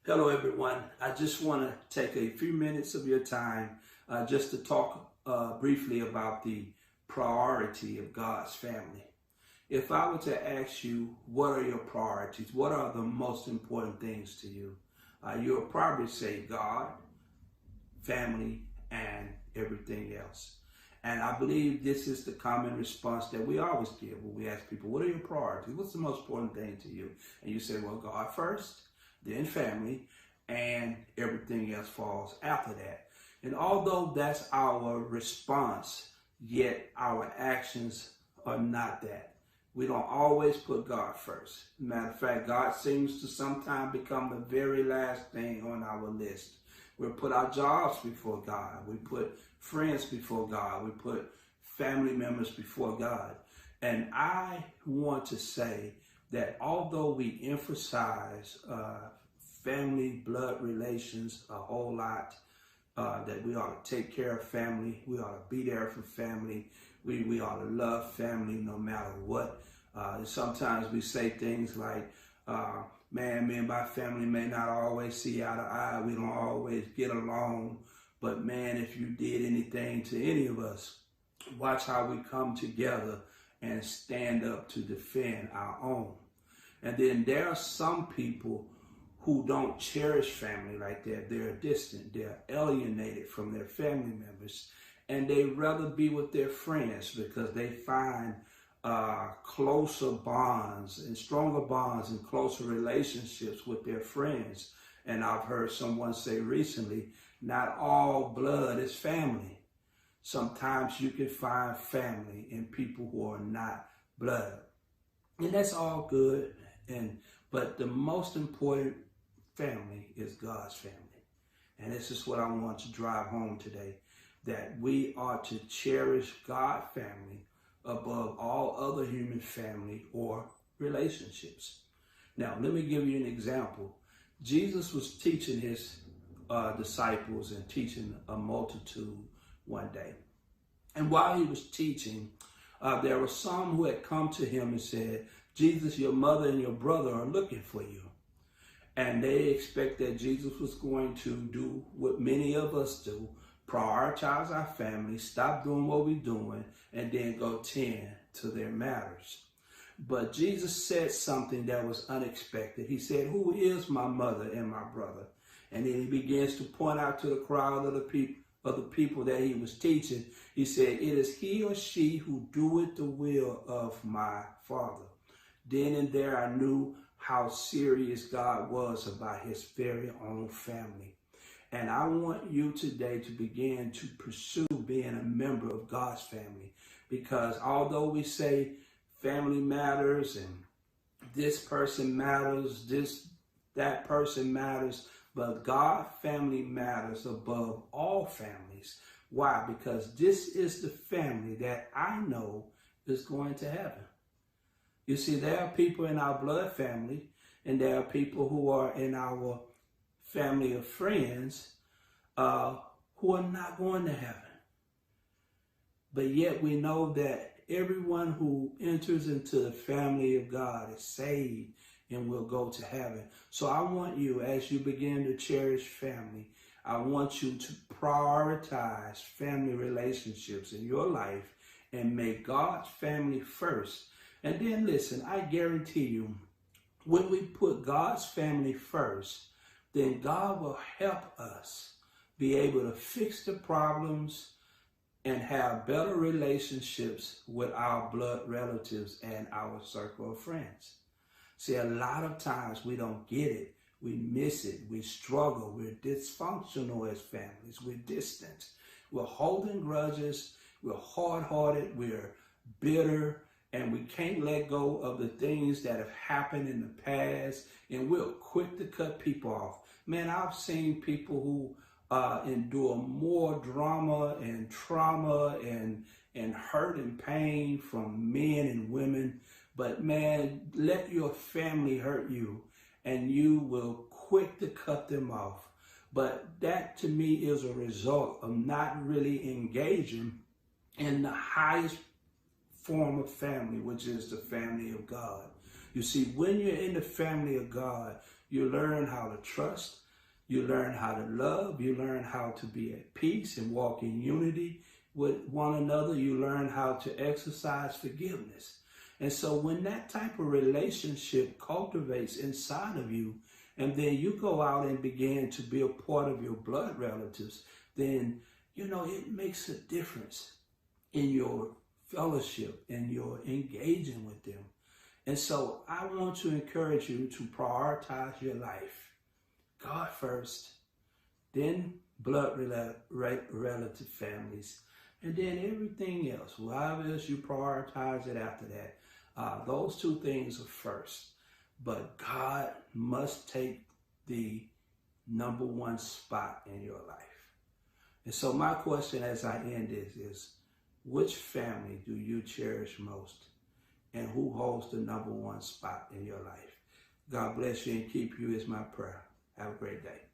Hello, everyone. I just want to take a few minutes of your time just to talk briefly about the priority of God's family. If I were to ask you, what are your priorities? What are the most important things to you? You'll probably say God, family, and everything else. And I believe this is the common response that we always give when we ask people, what are your priorities? What's the most important thing to you? And you say, well, God first, then family, and everything else falls after that. And although that's our response, yet our actions are not that. We don't always put God first. Matter of fact, God seems to sometimes become the very last thing on our list. We put our jobs before God. We put friends before God. We put family members before God. And I want to say that although we emphasize family, blood relations a whole lot, that we ought to take care of family, we ought to be there for family, we ought to love family no matter what. Sometimes we say things like, man, me and my family may not always see eye to eye, we don't always get along, but man, if you did anything to any of us, watch how we come together and stand up to defend our own. And then there are some people who don't cherish family like that. They're distant, they're alienated from their family members, and they rather be with their friends because they find closer bonds and stronger bonds and closer relationships with their friends. And I've heard someone say recently, not all blood is family. Sometimes you can find family in people who are not blood. And that's all good. But the most important family is God's family. And this is what I want to drive home today, that we are to cherish God's family above all other human family or relationships. Now, let me give you an example. Jesus was teaching his disciples and teaching a multitude one day. And while he was teaching, there were some who had come to him and said, Jesus, your mother and your brother are looking for you. And they expect that Jesus was going to do what many of us do, prioritize our family, stop doing what we're doing, and then go tend to their matters. But Jesus said something that was unexpected. He said, who is my mother and my brother? And then he begins to point out to the crowd of the people that he was teaching. He said, it is he or she who doeth the will of my Father. Then and there I knew how serious God was about his very own family. And I want you today to begin to pursue being a member of God's family. Because although we say family matters and this person matters, that person matters, but God's family matters above all families. Why? Because this is the family that I know is going to heaven. You see, there are people in our blood family, and there are people who are in our family of friends who are not going to heaven. But yet we know that everyone who enters into the family of God is saved and will go to heaven. So I want you, as you begin to cherish family, I want you to prioritize family relationships in your life and make God's family first. And then listen, I guarantee you, when we put God's family first, then God will help us be able to fix the problems and have better relationships with our blood relatives and our circle of friends. See, a lot of times we don't get it. We miss it. We struggle. We're dysfunctional as families. We're distant. We're holding grudges. We're hard-hearted. We're bitter. And we can't let go of the things that have happened in the past. And we're quick to cut people off. Man, I've seen people who endure more drama and trauma and hurt and pain from men and women. But man, let your family hurt you and you will quick to cut them off. But that to me is a result of not really engaging in the highest form of family, which is the family of God. You see, when you're in the family of God, You learn how to trust. You learn how to love. You learn how to be at peace and walk in unity with one another. You learn how to exercise forgiveness. And so when that type of relationship cultivates inside of you, and then you go out and begin to be a part of your blood relatives, then, it makes a difference in your fellowship and your engaging with them. And so I want to encourage you to prioritize your life. God first, then blood relative families, and then everything else. However else you prioritize it after that. Those two things are first. But God must take the number one spot in your life. And so my question as I end is which family do you cherish most? And who holds the number one spot in your life? God bless you and keep you is my prayer. Have a great day.